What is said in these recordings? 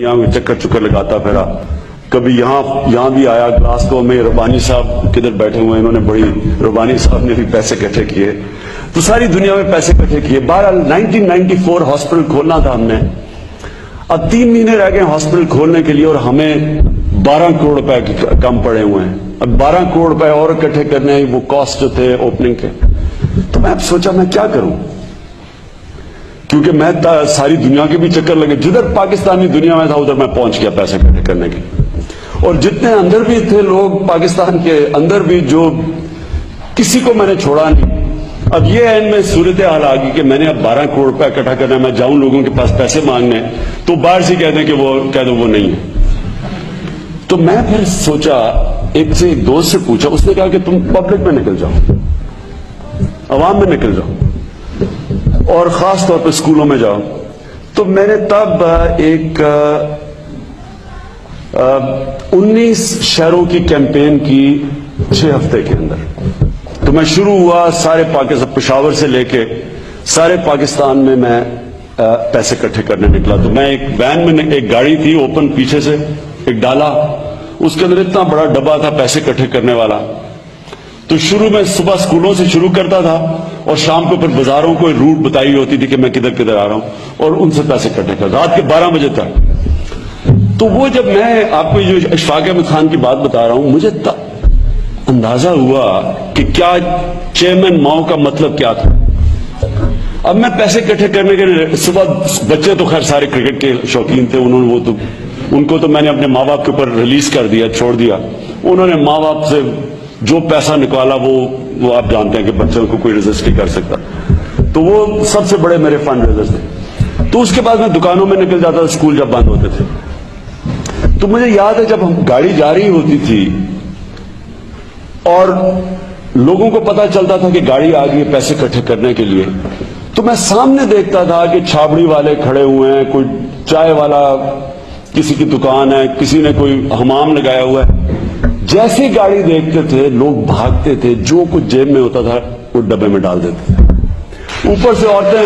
یہاں چکر چکر لگاتا پھرا، کبھی یہاں بھی آیا گلاسگو میں. ربانی صاحب کدھر بیٹھے ہوئے ہیں، انہوں نے بڑی، ربانی صاحب نے بھی پیسے اکٹھے کیے، تو ساری دنیا میں پیسے اکٹھے کیے. بہرحال 1994 ہاسپٹل کھولنا تھا ہم نے. اب 3 مہینے رہ گئے ہاسپٹل کھولنے کے لیے اور ہمیں 12 کروڑ روپے کم پڑے ہوئے ہیں. اب 12 کروڑ روپے اور اکٹھے کرنے ہیں، وہ کاسٹ جو تھے اوپننگ کے. تو میں اب سوچا میں کیا کروں، کیونکہ میں ساری دنیا کے بھی چکر لگے، جدھر پاکستانی دنیا میں تھا ادھر میں پہنچ گیا پیسے اکٹھے کرنے کے. اور جتنے اندر بھی تھے لوگ پاکستان کے اندر بھی، جو کسی کو میں نے چھوڑا نہیں. اب یہ ہے ان میں صورتحال آ گئی کہ میں نے اب 12 کروڑ روپے اکٹھا کرنا ہے. میں جاؤں لوگوں کے پاس پیسے مانگنے تو باہر سے کہہ دیں کہ وہ کہہ دو وہ نہیں ہے. تو میں پھر سوچا، ایک دوست سے پوچھا، اس نے کہا کہ تم پبلک میں نکل جاؤ، عوام میں نکل جاؤ، اور خاص طور پہ اسکولوں میں جاؤ. تو میں نے تب ایک 19 شہروں کی کیمپین کی 6 ہفتے کے اندر. تو میں شروع ہوا سارے پاکستان، پشاور سے لے کے سارے پاکستان میں پیسے اکٹھے کرنے نکلا. تو میں ایک وین میں، ایک گاڑی تھی اوپن پیچھے سے، ایک ڈالا، اس کے اندر اتنا بڑا ڈبہ تھا پیسے اکٹھے کرنے والا. تو شروع میں صبح اسکولوں سے شروع کرتا تھا اور شام کو پھر بازاروں کو روٹ بتائی ہوتی تھی کہ میں کدھر کدھر آ رہا ہوں، اور ان سے پیسے اکٹھے کرتا رات کے 12 بجے تک. تو وہ جب میں آپ کو جو اشفاق احمد خان کی بات بتا رہا ہوں، مجھے اندازہ ہوا کہ کیا چیئرمین ماؤ کا مطلب کیا تھا. اب میں پیسے اکٹھے کرنے کے صبح، بچے تو خیر سارے کرکٹ کے شوقین تھے، ان کو تو میں نے اپنے ماں باپ کے اوپر ریلیز کر دیا، چھوڑ دیا. انہوں نے ماں باپ سے جو پیسہ نکالا وہ آپ جانتے ہیں کہ بچوں کو کوئی ریزسٹ نہیں کر سکتا. تو وہ سب سے بڑے میرے فنڈ ریزرز تھے. تو اس کے بعد میں دکانوں میں نکل جاتا تھا، اسکول جب بند ہوتے تھے. تو مجھے یاد ہے جب ہم گاڑی جا رہی ہوتی تھی اور لوگوں کو پتا چلتا تھا کہ گاڑی آ گئی پیسے اکٹھے کرنے کے لیے، تو میں سامنے دیکھتا تھا کہ چھابڑی والے کھڑے ہوئے ہیں، کوئی چائے والا، کسی کی دکان ہے، کسی نے کوئی حمام لگایا ہوا ہے. جیسی گاڑی دیکھتے تھے لوگ بھاگتے تھے، جو کچھ جیب میں ہوتا تھا وہ ڈبے میں ڈال دیتے تھے. اوپر سے عورتیں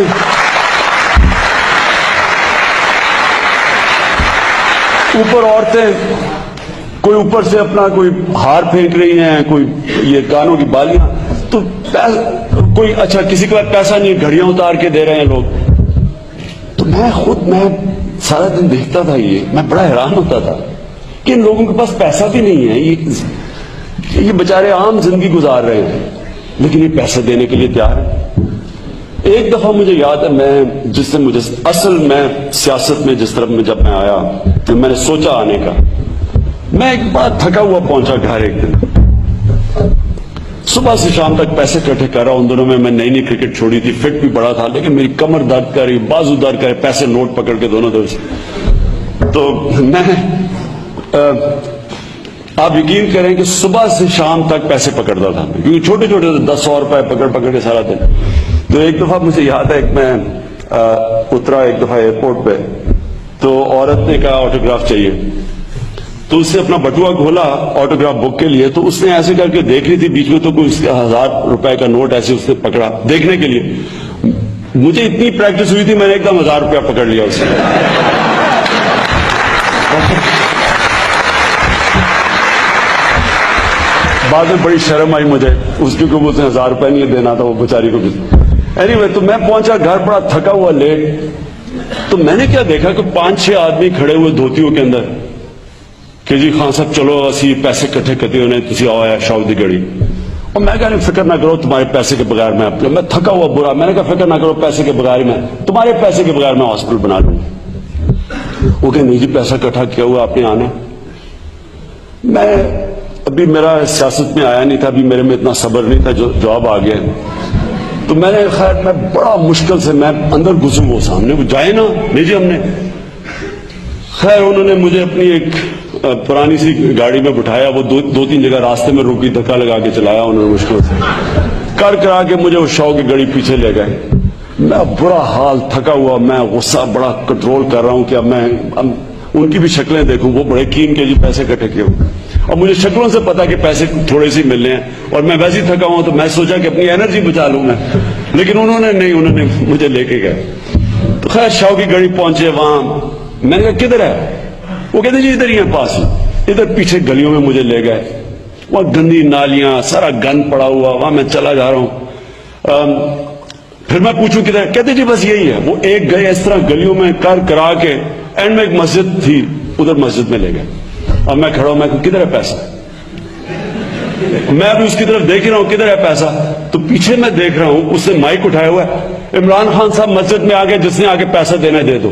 کوئی اوپر سے اپنا کوئی ہار پھینک رہی ہیں، کوئی یہ کانوں کی بالیاں، تو کوئی اچھا کسی کے پاس پیسہ نہیں ہے، گھڑیاں اتار کے دے رہے ہیں لوگ. تو میں سارا دن دیکھتا تھا، میں بڑا حیران ہوتا تھا کہ ان لوگوں کے پاس پیسہ بھی نہیں ہے، یہ بیچارے عام زندگی گزار رہے ہیں لیکن یہ پیسے دینے کے لیے تیار ہیں. ایک دفعہ مجھے یاد ہے، میں سیاست میں جس طرح جب میں آیا تو میں نے سوچا آنے کا، میں ایک بار تھکا ہوا پہنچا گھر. ایک دن صبح سے شام تک پیسے اکٹھے کر رہا. ان دنوں میں نئی کرکٹ چھوڑی تھی، فٹ بھی بڑا تھا، لیکن میری کمر درد کر رہی، بازو درد کر رہے، پیسے نوٹ پکڑ کے دونوں طرف سے. تو آپ یقین کریں کہ صبح سے شام تک پیسے پکڑتا تھا، کیونکہ چھوٹے چھوٹے 10-100 روپے پکڑ کے سارا دن. تو ایک دفعہ مجھے یاد ہے، میں اترا ایک دفعہ ایئرپورٹ پہ، تو عورت نے کہا آٹوگراف چاہیے. تو اس نے اپنا بٹوا کھولا آٹوگراف بک کے لیے، تو اس نے ایسے کر کے دیکھ رہی تھی بیچ میں، تو کوئی 1000 روپے کا نوٹ ایسے اس نے پکڑا دیکھنے کے لیے. مجھے اتنی پریکٹس ہوئی تھی، میں نے ایک دم 1000 روپیہ پکڑ لیا اس سے. بعد میں بڑی شرم آئی مجھے اس کی، کہ اس نے 1000 روپے نہیں دینا تھا وہ بیچاری کو بھی. اینیوے، تو میں پہنچا گھر بڑا تھکا ہوا لیٹ. تو میں نے کیا دیکھا کہ 5-6 آدمی کھڑے ہوئے دھوتیوں کے اندر کہ جی خان صاحب چلو اسی پیسے اکٹھے کرتے ہونے تسی آؤ شاؤ دی گڑی. اور میں کہا فکر نہ کرو، تمہارے پیسے کے بغیر میں تھکا ہوا برا، میں نے کہا فکر نہ کرو، پیسے کے بغیر میں تمہارے پیسے کے بغیر میں ہاسپٹل بنا لوں. وہ کہ نہیں جی پیسہ اکٹھا کیا ہوا آپ نے آنا. میں ابھی میرا سیاست میں آیا نہیں تھا، ابھی میرے میں اتنا صبر نہیں تھا، جو جواب آ گیا. تو میں نے میں بڑا مشکل سے میں اندر گھسوں، وہ سامنے وہ جائے نا، نہیں جی ہم نے. خیر انہوں نے مجھے اپنی ایک پرانی سی گاڑی میں بٹھایا، وہ 2-3 جگہ راستے میں روکی، دھکا لگا کے چلایا انہوں نے مشکل سے، کرا کے مجھے اس شو کی گاڑی پیچھے لے گئے. میں برا حال تھکا ہوا، میں غصہ بڑا کنٹرول کر رہا ہوں کہ اب میں ان کی بھی شکلیں دیکھوں. وہ بڑے کین کے جی پیسے اکٹھے کیے ہوں، اور مجھے شکلوں سے پتا کہ پیسے تھوڑے سے ملنے ہیں، اور میں ویسے ہی تھکا ہوں. تو میں سوچا کہ اپنی انرجی بچا لوں میں، لیکن انہوں نے مجھے لے کے گئے. تو خیر شاؤ کی گاڑی پہنچے وہاں. میں نے کہا کدھر ہے؟ وہ کہتے جی ادھر ہی ہیں پاس ہی. ادھر پیچھے گلیوں میں مجھے لے گئے, وہاں گندی نالیاں, سارا گند پڑا ہوا, وہاں میں چلا جا رہا ہوں. پھر میں پوچھوں کدھر, کہتے جی بس یہی ہے. وہ ایک گئے اس طرح گلیوں میں کرا کے اینڈ میں ایک مسجد تھی, ادھر مسجد میں لے گئے. اب میں کھڑا ہوں, میں کدھر ہے پیسہ, میں ابھی اس کی طرف دیکھ رہا ہوں کدھر ہے پیسہ. تو پیچھے میں دیکھ رہا ہوں اس نے مائک اٹھایا ہوا ہے, عمران خان صاحب مسجد میں آ گئے, جس نے آگے پیسہ دینا دے دو.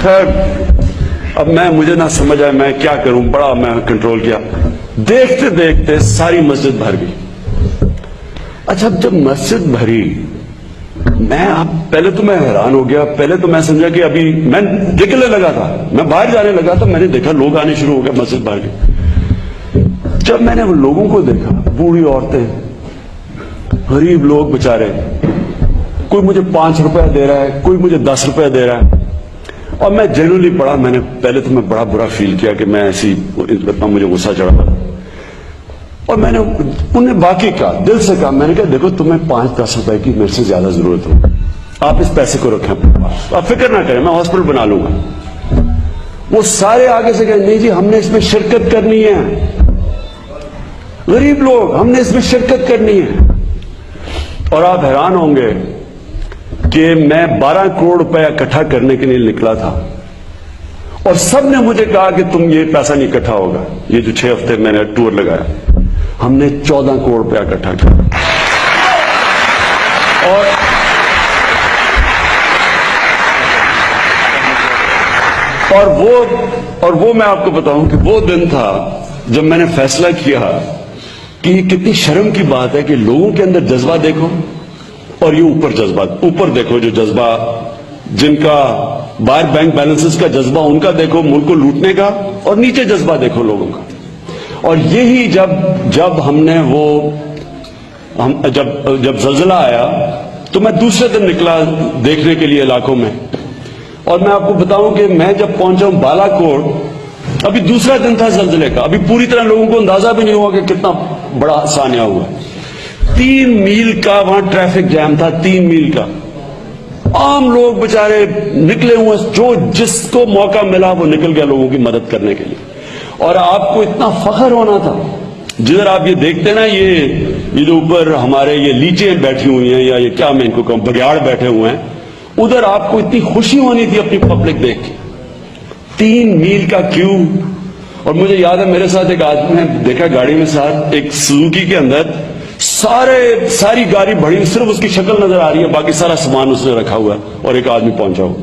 خیر اب مجھے نہ سمجھ آئے میں کیا کروں, بڑا میں کنٹرول کیا. دیکھتے دیکھتے ساری مسجد بھر گئی. اچھا جب مسجد بھری, میں اب پہلے تو میں حیران ہو گیا. پہلے تو میں سمجھا کہ ابھی میں نکلنے لگا تھا, میں باہر جانے لگا تھا, میں نے دیکھا لوگ آنے شروع ہو گئے, مسجد بھر گئی. جب میں نے وہ لوگوں کو دیکھا, بوڑھی عورتیں, غریب لوگ بیچارے, کوئی مجھے 5 روپے دے رہا ہے, کوئی مجھے 10 روپے دے رہا ہے. اور میں جنرلی پڑھا, میں نے پہلے تو میں بڑا برا فیل کیا کہ میں ایسی اتنا مجھے غصہ چڑھا. اور میں نے انہیں باقی کہا, دل سے کہا, میں نے کہا دیکھو تمہیں 5-10 روپے کی میرے سے زیادہ ضرورت ہو, آپ اس پیسے کو رکھیں اپنے پاس, آپ فکر نہ کریں, میں ہاسپٹل بنا لوں گا. وہ سارے آگے سے کہیں نہیں جی ہم نے اس میں شرکت کرنی ہے, غریب لوگ, ہم نے اس میں شرکت کرنی ہے. اور آپ حیران ہوں گے کہ میں 12 کروڑ روپے اکٹھا کرنے کے لیے نکلا تھا, اور سب نے مجھے کہا کہ تم یہ پیسہ نہیں اکٹھا ہوگا. یہ جو 6 ہفتے میں نے ٹور لگایا, ہم نے 14 کروڑ روپے اکٹھا کیا. اور وہ میں آپ کو بتاؤں کہ وہ دن تھا جب میں نے فیصلہ کیا کہ یہ کتنی شرم کی بات ہے کہ لوگوں کے اندر جذبہ دیکھو, اور یہ اوپر جذبہ, اوپر دیکھو جو جذبہ, جن کا باہر بینک بیلنسز کا جذبہ ان کا دیکھو ملک کو لوٹنے کا, اور نیچے جذبہ دیکھو لوگوں کا. اور یہی جب ہم نے جب زلزلہ آیا تو میں دوسرے دن نکلا دیکھنے کے لیے علاقوں میں. اور میں آپ کو بتاؤں کہ میں جب پہنچا ہوں بالا کوٹ, ابھی دوسرا دن تھا زلزلے کا, ابھی پوری طرح لوگوں کو اندازہ بھی نہیں ہوا کہ کتنا بڑا سانحہ ہوا. 3 میل کا وہاں ٹریفک جام تھا, 3 میل کا. عام لوگ بےچارے نکلے ہوئے, جو جس کو موقع ملا وہ نکل گیا لوگوں کی مدد کرنے کے لیے. اور آپ کو اتنا فخر ہونا تھا, جدھر آپ یہ دیکھتے نا یہ جو اوپر ہمارے یہ لیچیں بیٹھی ہوئی ہیں, یا یہ کیا میں ان کو کہوں, بگیاڑ بیٹھے ہوئے ہیں, ادھر آپ کو اتنی خوشی ہونی تھی اپنی پبلک دیکھ کے. 3 میل کا کیو. اور مجھے یاد ہے میرے ساتھ ایک آدمی نے دیکھا گاڑی میں ساتھ, ایک سوزوکی کے اندر ساری گاڑی بڑی, صرف اس کی شکل نظر آ رہی ہے, باقی سارا سامان اس نے رکھا ہوا ہے, اور ایک آدمی پہنچا ہوا.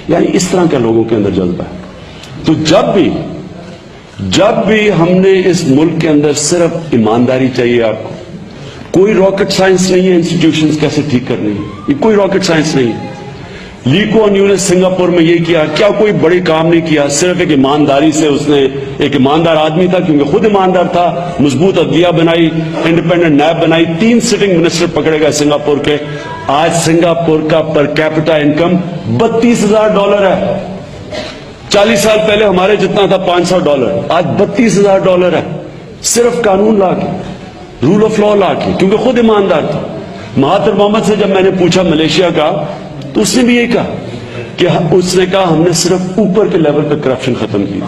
یعنی اس طرح کے لوگوں کے اندر جذبہ ہے. تو جب بھی ہم نے اس ملک کے اندر صرف ایمانداری چاہیے آپ کو, کوئی راکٹ سائنس نہیں ہے انسٹیٹیوشنز کیسے ٹھیک کرنی ہے, یہ کوئی راکٹ سائنس نہیں ہے. لی کوان یو نے سنگاپور میں یہ کیا, کیا کوئی بڑی کام نہیں کیا, صرف ایک ایمانداری سے اس نے, ایک ایماندار آدمی تھا کیونکہ خود ایماندار تھا, مضبوط عدلیہ بنائی, انڈیپینڈنٹ نیب بنائی, 3 سٹنگ منسٹر پکڑے گئے سنگاپور کے. آج سنگاپور کا پر کیپٹا انکم $32,000 ہے. 40 سال پہلے ہمارے جتنا تھا $500, آج $32,000 ہے, صرف قانون لا کے, رول آف لا لا کے, کیونکہ خود ایماندار تھا. مہاتر محمد سے جب میں نے پوچھا ملیشیا کا, تو اس نے بھی یہ کہا کہ اس نے کہا ہم نے صرف اوپر کے لیول پہ کرپشن ختم کی.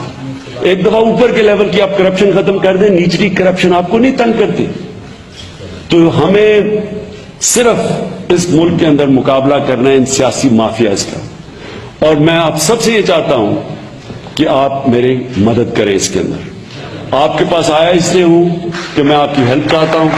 ایک دفعہ اوپر کے لیول کی آپ کرپشن ختم کر دیں, نچلی کرپشن آپ کو نہیں تنگ کرتی. تو ہمیں صرف اس ملک کے اندر مقابلہ کرنا ہے ان سیاسی مافیاز کا. اور میں آپ سب سے یہ چاہتا ہوں کہ آپ میری مدد کریں اس کے اندر. آپ کے پاس آیا اس لیے ہوں کہ میں آپ کی ہیلپ چاہتا ہوں.